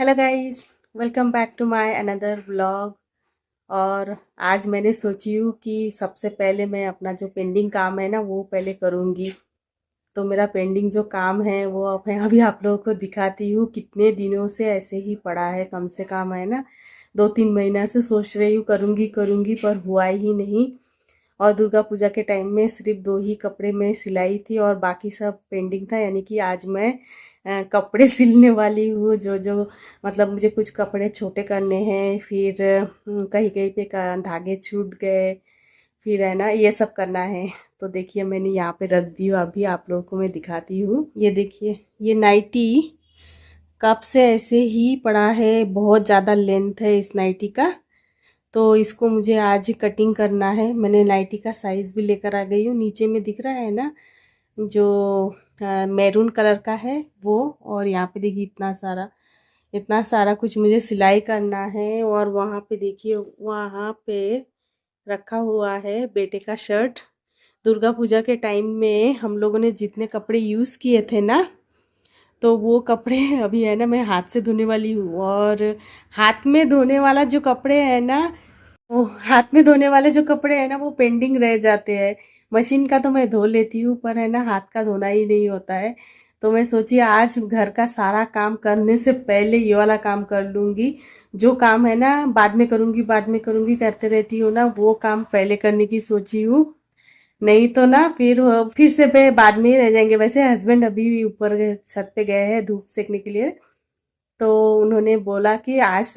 Hello guys, welcome back to my another vlog. और आज मैंने सोची हूँ कि सबसे पहले मैं अपना जो पेंडिंग काम है ना वो पहले करूँगी। तो मेरा पेंडिंग जो काम है वो अब मैं अभी आप लोगों को दिखाती हूँ। कितने दिनों से ऐसे ही पड़ा है, कम से कम है ना 2-3 महीना से सोच रही हूँ करूँगी करूँगी, पर हुआ ही नहीं। और दुर्गा पूजा के टाइम में सिर्फ 2 ही कपड़े में सिलाई थी और बाकी सब पेंडिंग था। यानी कि आज मैं कपड़े सिलने वाली हूँ। जो जो मतलब मुझे कुछ कपड़े छोटे करने हैं, फिर कहीं कहीं पे धागे छूट गए, फिर है ना ये सब करना है। तो देखिए मैंने यहाँ पे रख दी हूँ, अभी आप लोगों को मैं दिखाती हूँ। ये देखिए, ये नाइटी कब से ऐसे ही पड़ा है, बहुत ज़्यादा लेंथ है इस नाइटी का। तो इसको मुझे आज ही कटिंग करना है। मैंने नाइटी का साइज़ भी लेकर आ गई हूँ। नीचे में दिख रहा है ना जो मैरून कलर का है वो। और यहाँ पे देखिए इतना सारा कुछ मुझे सिलाई करना है। और वहाँ पे देखिए, वहाँ पे रखा हुआ है बेटे का शर्ट। दुर्गा पूजा के टाइम में हम लोगों ने जितने कपड़े यूज़ किए थे ना, तो वो कपड़े अभी है ना मैं हाथ से धोने वाली हूँ। और हाथ में धोने वाला जो कपड़े है ना, वो हाथ में धोने वाले जो कपड़े हैं ना वो पेंडिंग रह जाते हैं। मशीन का तो मैं धो लेती हूँ, पर है ना हाथ का धोना ही नहीं होता है। तो मैं सोची आज घर का सारा काम करने से पहले ये वाला काम कर लूँगी। जो काम है ना बाद में करूँगी करते रहती हूँ ना, वो काम पहले करने की सोची हूँ। नहीं तो ना फिर से पे बाद में ही रह जाएंगे। वैसे हस्बैंड अभी भी ऊपर छत पे गए हैं धूप सेकने के लिए। तो उन्होंने बोला कि आज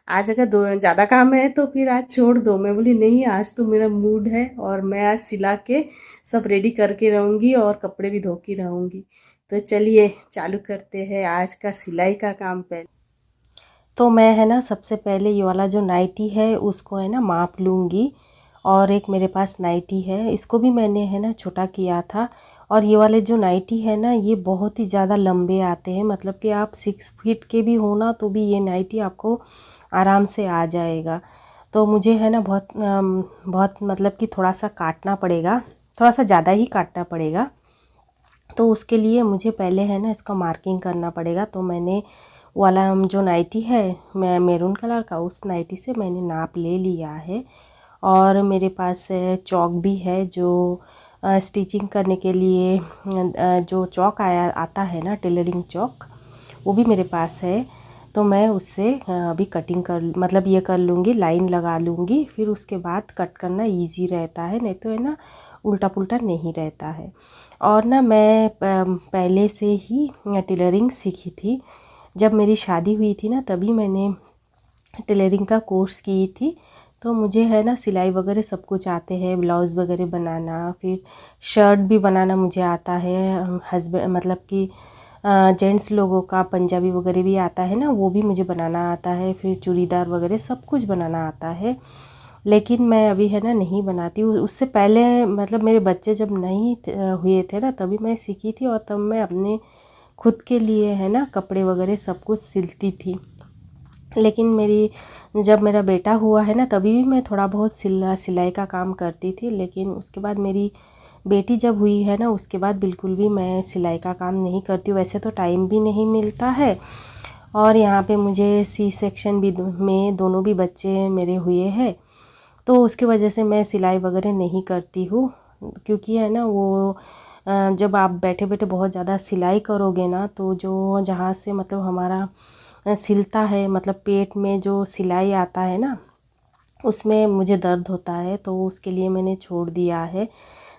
आज अगर दो ज़्यादा काम है तो फिर आज छोड़ दो। मैं बोली नहीं, आज तो मेरा मूड है और मैं आज सिला के सब रेडी करके रहूँगी और कपड़े भी धो के रहूँगी। तो चलिए चालू करते हैं आज का सिलाई का काम पहले। तो मैं है ना सबसे पहले ये वाला जो नाइटी है उसको है ना माप लूँगी। और एक मेरे पास नाइटी है, इसको भी मैंने है ना छोटा किया था। और ये वाले जो नाइटी है ना ये बहुत ही ज़्यादा लंबे आते हैं, मतलब कि आप 6 फीट के भी हो ना तो भी ये नाइटी आपको आराम से आ जाएगा। तो मुझे है ना बहुत मतलब कि थोड़ा सा काटना पड़ेगा, थोड़ा सा ज़्यादा ही काटना पड़ेगा। तो उसके लिए मुझे पहले है ना इसका मार्किंग करना पड़ेगा। तो मैंने वाला जो नाइटी है मैं मैरून कलर का, उस नाइटी से मैंने नाप ले लिया है। और मेरे पास चौक भी है जो स्टिचिंग करने के लिए जो चौक आता है ना टेलरिंग चौक, वो भी मेरे पास है। तो मैं उससे अभी कटिंग कर मतलब ये कर लूँगी, लाइन लगा लूँगी। फिर उसके बाद कट करना इजी रहता है, नहीं तो है ना उल्टा पुल्टा नहीं रहता है। और ना मैं पहले से ही टेलरिंग सीखी थी। जब मेरी शादी हुई थी ना तभी मैंने टेलरिंग का कोर्स की थी। तो मुझे है ना सिलाई वगैरह सब कुछ आते हैं, ब्लाउज़ वगैरह बनाना, फिर शर्ट भी बनाना मुझे आता है। हस्बैंड मतलब कि जेंट्स लोगों का पंजाबी वगैरह भी आता है ना, वो भी मुझे बनाना आता है। फिर चूड़ीदार वगैरह सब कुछ बनाना आता है। लेकिन मैं अभी है ना नहीं बनाती हूँ। उससे पहले मतलब मेरे बच्चे जब नहीं हुए थे ना तभी मैं सीखी थी, और तब मैं अपने खुद के लिए है ना कपड़े वगैरह सब कुछ सिलती थी। लेकिन जब मेरा बेटा हुआ है ना तभी भी मैं थोड़ा बहुत सिलाई का काम करती थी। लेकिन उसके बाद मेरी बेटी जब हुई है ना उसके बाद बिल्कुल भी मैं सिलाई का काम नहीं करती हूँ। वैसे तो टाइम भी नहीं मिलता है, और यहाँ पे मुझे सी सेक्शन भी में दोनों भी बच्चे मेरे हुए हैं। तो उसकी वजह से मैं सिलाई वगैरह नहीं करती हूँ। क्योंकि है ना वो जब आप बैठे बैठे बहुत ज़्यादा सिलाई करोगे ना तो जो जहाँ से मतलब हमारा सिलता है, मतलब पेट में जो सिलाई आता है ना उसमें मुझे दर्द होता है, तो उसके लिए मैंने छोड़ दिया है।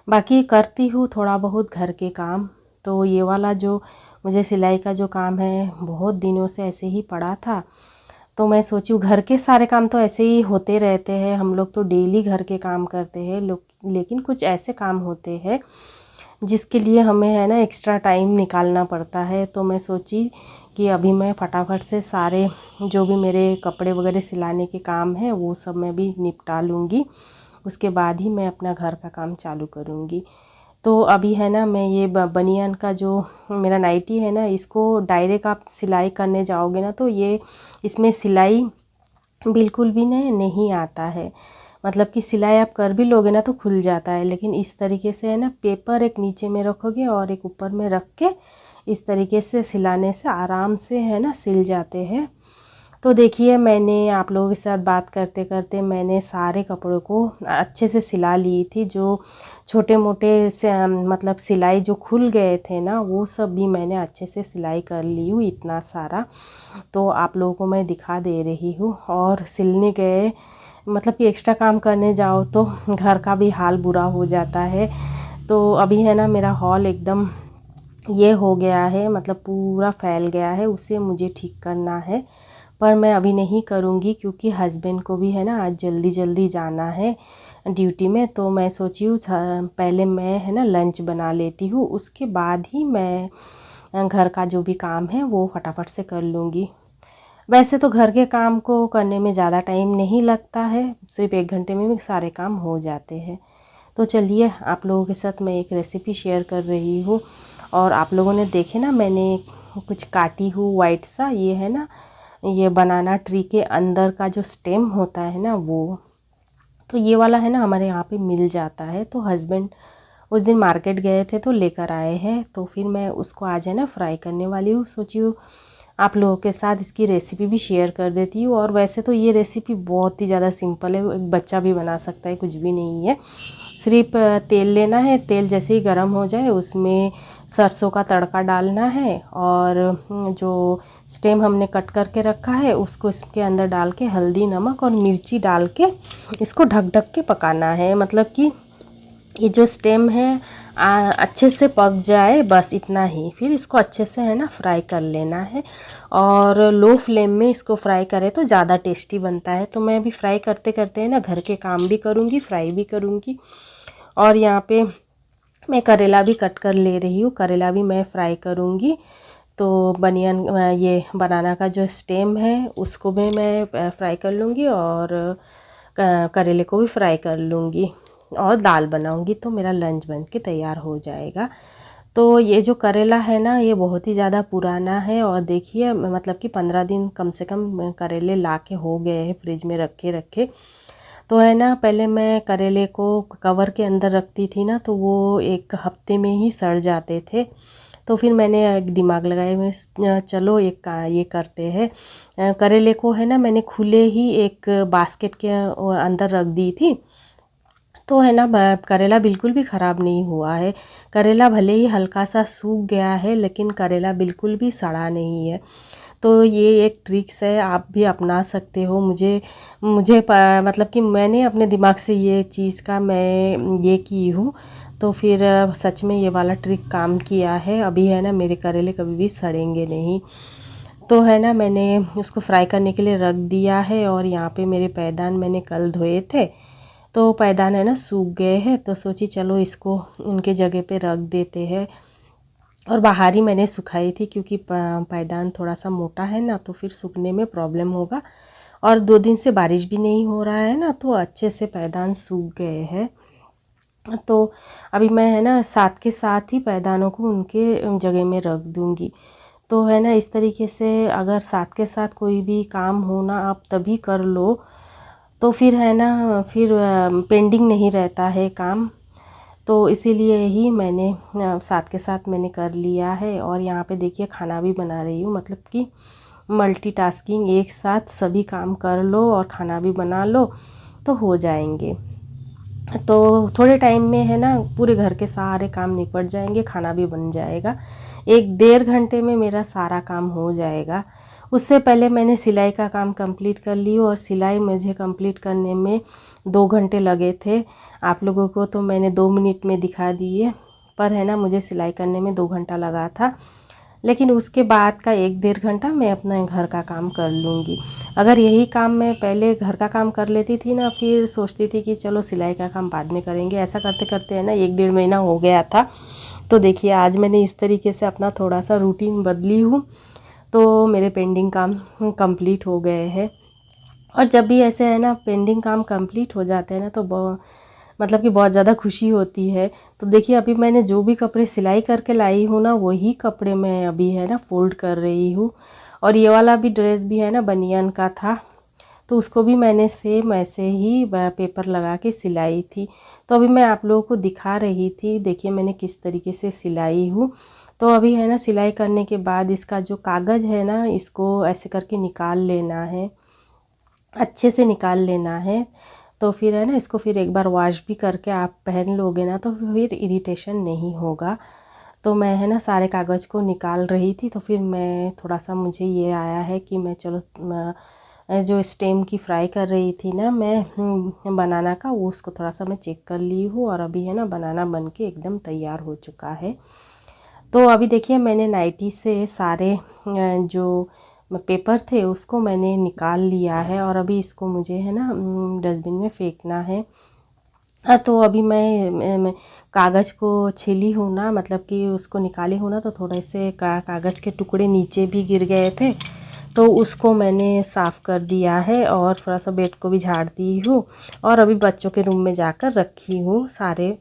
बाकी करती हूँ थोड़ा बहुत घर के काम। तो ये वाला जो मुझे सिलाई का जो काम है बहुत दिनों से ऐसे ही पड़ा था। तो मैं सोची हूँ घर के सारे काम तो ऐसे ही होते रहते हैं, हम लोग तो डेली घर के काम करते हैं लोग। लेकिन कुछ ऐसे काम होते हैं जिसके लिए हमें है ना एक्स्ट्रा टाइम निकालना पड़ता है। तो मैं सोची कि अभी मैं फटाफट से सारे जो भी मेरे कपड़े वगैरह सिलाने के काम है वो सब मैं भी निपटा लूँगी। उसके बाद ही मैं अपना घर का काम चालू करूँगी। तो अभी है ना मैं ये बनियान का जो मेरा नाइटी है ना इसको डायरेक्ट आप सिलाई करने जाओगे ना तो ये इसमें सिलाई बिल्कुल भी नहीं आता है। मतलब कि सिलाई आप कर भी लोगे ना तो खुल जाता है। लेकिन इस तरीके से है ना पेपर एक नीचे में रखोगे और एक ऊपर में रख के इस तरीके से सिलाने से आराम से है ना सिल जाते हैं। तो देखिए मैंने आप लोगों के साथ बात करते करते मैंने सारे कपड़ों को अच्छे से सिला ली थी। जो छोटे मोटे से मतलब सिलाई जो खुल गए थे ना, वो सब भी मैंने अच्छे से सिलाई कर ली हूँ, इतना सारा। तो आप लोगों को मैं दिखा दे रही हूँ। और सिलने गए मतलब कि एक्स्ट्रा काम करने जाओ तो घर का भी हाल बुरा हो जाता है। तो अभी है ना मेरा हॉल एकदम ये हो गया है, मतलब पूरा फैल गया है, उसे मुझे ठीक करना है। पर मैं अभी नहीं करूँगी क्योंकि हस्बैंड को भी है ना आज जल्दी जल्दी जाना है ड्यूटी में। तो मैं सोची हूँ पहले मैं है ना लंच बना लेती हूँ, उसके बाद ही मैं घर का जो भी काम है वो फटाफट से कर लूँगी। वैसे तो घर के काम को करने में ज़्यादा टाइम नहीं लगता है, सिर्फ 1 घंटे में भी सारे काम हो जाते हैं। तो चलिए आप लोगों के साथ मैं एक रेसिपी शेयर कर रही हूँ। और आप लोगों ने देखे ना मैंने कुछ काटी हूँ वाइट सा, ये है ना ये बनाना ट्री के अंदर का जो स्टेम होता है ना वो, तो ये वाला है ना हमारे यहाँ पे मिल जाता है। तो हस्बैंड उस दिन मार्केट गए थे तो लेकर आए हैं, तो फिर मैं उसको आज है ना फ्राई करने वाली हूँ। सोची हूँ आप लोगों के साथ इसकी रेसिपी भी शेयर कर देती हूँ। और वैसे तो ये रेसिपी बहुत ही ज़्यादा सिंपल है, एक बच्चा भी बना सकता है, कुछ भी नहीं है। सिर्फ तेल लेना है, तेल जैसे ही गर्म हो जाए उसमें सरसों का तड़का डालना है, और जो स्टेम हमने कट करके रखा है उसको इसके अंदर डाल के हल्दी नमक और मिर्ची डाल के इसको ढक ढक के पकाना है। मतलब कि ये जो स्टेम है अच्छे से पक जाए, बस इतना ही। फिर इसको अच्छे से है ना फ्राई कर लेना है, और लो फ्लेम में इसको फ्राई करें तो ज़्यादा टेस्टी बनता है। तो मैं अभी फ्राई करते करते है ना घर के काम भी करूँगी, फ्राई भी करूँगी। और यहाँ पे मैं करेला भी कट कर ले रही हूँ, करेला भी मैं फ्राई करूँगी। तो बनियन ये बनाना का जो स्टेम है उसको भी मैं फ्राई कर लूँगी, और करेले को भी फ्राई कर लूँगी, और दाल बनाऊँगी तो मेरा लंच बन के तैयार हो जाएगा। तो ये जो करेला है ना ये बहुत ही ज़्यादा पुराना है, और देखिए मतलब कि 15 दिन कम से कम करेले ला के हो गए हैं फ्रिज में रखे रखे। तो है ना पहले मैं करेले को कवर के अंदर रखती थी ना, तो वो 1 हफ्ते में ही सड़ जाते थे। तो फिर मैंने एक दिमाग लगाया, मैं चलो ये करते हैं। करेले को है ना मैंने खुले ही एक बास्केट के अंदर रख दी थी। तो है ना करेला बिल्कुल भी ख़राब नहीं हुआ है। करेला भले ही हल्का सा सूख गया है, लेकिन करेला बिल्कुल भी सड़ा नहीं है। तो ये एक ट्रिक्स है, आप भी अपना सकते हो। मुझे मुझे मतलब कि मैंने अपने दिमाग से ये चीज़ का मैं ये की हूँ, तो फिर सच में ये वाला ट्रिक काम किया है। अभी है ना मेरे करेले कभी भी सड़ेंगे नहीं। तो है ना मैंने उसको फ्राई करने के लिए रख दिया है। और यहाँ पे मेरे पैदान मैंने कल धोए थे, तो पैदान है ना सूख गए हैं, तो सोची चलो इसको उनके जगह पे रख देते हैं। और बाहर ही मैंने सुखाई थी क्योंकि पैदान थोड़ा सा मोटा है ना, तो फिर सूखने में प्रॉब्लम होगा। और 2 दिन से बारिश भी नहीं हो रहा है ना, तो अच्छे से पैदान सूख गए हैं। तो अभी मैं है ना साथ के साथ ही पैदानों को उनके जगह में रख दूँगी। तो है ना इस तरीके से अगर साथ के साथ कोई भी काम हो ना आप तभी कर लो, तो फिर है ना फिर पेंडिंग नहीं रहता है काम। तो इसीलिए ही मैंने साथ के साथ मैंने कर लिया है। और यहाँ पे देखिए खाना भी बना रही हूँ, मतलब कि मल्टीटास्किंग, एक साथ सभी काम कर लो और खाना भी बना लो तो हो जाएंगे। तो थोड़े टाइम में है ना पूरे घर के सारे काम निपट जाएंगे, खाना भी बन जाएगा। 1 डेढ़ घंटे में मेरा सारा काम हो जाएगा। उससे पहले मैंने सिलाई का काम कंप्लीट कर ली, और सिलाई मुझे कंप्लीट करने में 2 घंटे लगे थे। आप लोगों को तो मैंने 2 मिनट में दिखा दिए, पर है ना मुझे सिलाई करने में 2 घंटा लगा था। लेकिन उसके बाद का 1 डेढ़ घंटा मैं अपना घर का काम कर लूँगी। अगर यही काम मैं पहले घर का काम कर लेती थी ना, फिर सोचती थी कि चलो सिलाई का काम बाद में करेंगे, ऐसा करते करते है ना 1 डेढ़ महीना हो गया था। तो देखिए आज मैंने इस तरीके से अपना थोड़ा सा रूटीन बदली हूँ, तो मेरे पेंडिंग काम कंप्लीट हो गए हैं। और जब भी ऐसे है ना पेंडिंग काम कंप्लीट हो जाते हैं ना, तो मतलब कि बहुत ज़्यादा खुशी होती है। तो देखिए अभी मैंने जो भी कपड़े सिलाई करके लाई हूँ ना, वही कपड़े मैं अभी है ना फोल्ड कर रही हूँ। और ये वाला भी ड्रेस भी है ना बनियान का था, तो उसको भी मैंने सेम ऐसे ही पेपर लगा के सिलाई थी। तो अभी मैं आप लोगों को दिखा रही थी, देखिए मैंने किस तरीके से सिलाई हूँ। तो अभी है ना सिलाई करने के बाद इसका जो कागज़ है ना, इसको ऐसे करके निकाल लेना है, अच्छे से निकाल लेना है। तो फिर है ना इसको फिर एक बार वॉश भी करके आप पहन लोगे ना तो फिर इरिटेशन नहीं होगा। तो मैं है ना सारे कागज़ को निकाल रही थी, तो फिर मैं थोड़ा सा मुझे ये आया है कि मैं चलो जो स्टेम की फ्राई कर रही थी ना मैं बनाना का, वो उसको थोड़ा सा मैं चेक कर ली हूँ और अभी है ना बनाना बन के एकदम तैयार हो चुका है। तो अभी देखिए मैंने नाइटी से सारे जो पेपर थे उसको मैंने निकाल लिया है और अभी इसको मुझे है ना डस्टबिन में फेंकना है। तो अभी मैं कागज़ को छिली हूँ ना, मतलब कि उसको निकाली हूँ ना, तो थोड़े से कागज़ के टुकड़े नीचे भी गिर गए थे, तो उसको मैंने साफ़ कर दिया है और थोड़ा सा बेड को भी झाड़ दी हूँ और अभी बच्चों के रूम में जाकर रखी हूँ सारे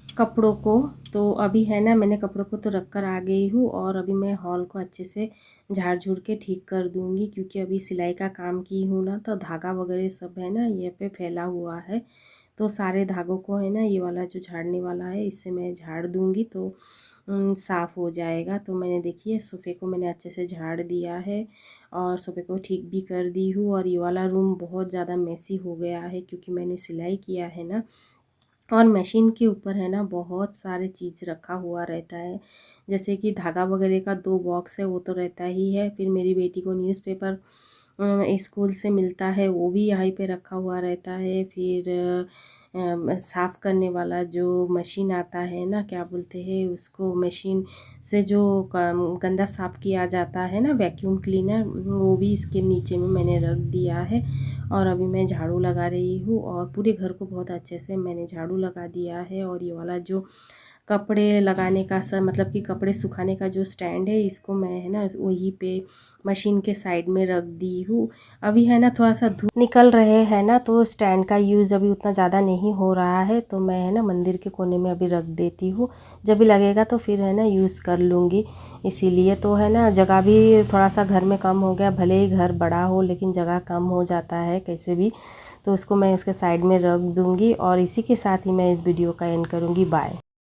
कपड़ों को। तो अभी है ना मैंने कपड़ों को तो रख कर आ गई हूँ और अभी मैं हॉल को अच्छे से झाड़ झूड़ के ठीक कर दूँगी, क्योंकि अभी सिलाई का काम की हूँ ना, तो धागा वगैरह सब है ना ये पे फैला हुआ है। तो सारे धागों को है ना ये वाला जो झाड़ने वाला है इससे मैं झाड़ दूँगी तो साफ़ हो जाएगा। तो मैंने देखिए सोफ़े को मैंने अच्छे से झाड़ दिया है और सोफ़े को ठीक भी कर दी हूँ। और ये वाला रूम बहुत ज़्यादा मेसी हो गया है क्योंकि मैंने सिलाई किया है ना, और मशीन के ऊपर है ना बहुत सारे चीज़ रखा हुआ रहता है, जैसे कि धागा वगैरह का 2 बॉक्स है वो तो रहता ही है। फिर मेरी बेटी को न्यूज़पेपर स्कूल से मिलता है वो भी यहीं पे रखा हुआ रहता है। फिर साफ़ करने वाला जो मशीन आता है ना, क्या बोलते हैं उसको, मशीन से जो गंदा साफ़ किया जाता है ना, वैक्यूम क्लीनर, वो भी इसके नीचे में मैंने रख दिया है। और अभी मैं झाड़ू लगा रही हूँ और पूरे घर को बहुत अच्छे से मैंने झाड़ू लगा दिया है। और ये वाला जो कपड़े लगाने का मतलब कि कपड़े सुखाने का जो स्टैंड है, इसको मैं है ना वहीं पे मशीन के साइड में रख दी हूँ। अभी है ना थोड़ा सा धूप निकल रहे हैं ना, तो स्टैंड का यूज़ अभी उतना ज़्यादा नहीं हो रहा है, तो मैं है ना मंदिर के कोने में अभी रख देती हूँ। जब भी लगेगा तो फिर है ना यूज़ कर लूँगी। इसीलिए तो है ना जगह भी थोड़ा सा घर में कम हो गया, भले ही घर बड़ा हो लेकिन जगह कम हो जाता है कैसे भी, तो उसको मैं उसके साइड में रख दूँगी। और इसी के साथ ही मैं इस वीडियो का एंड करूँगी। बाय।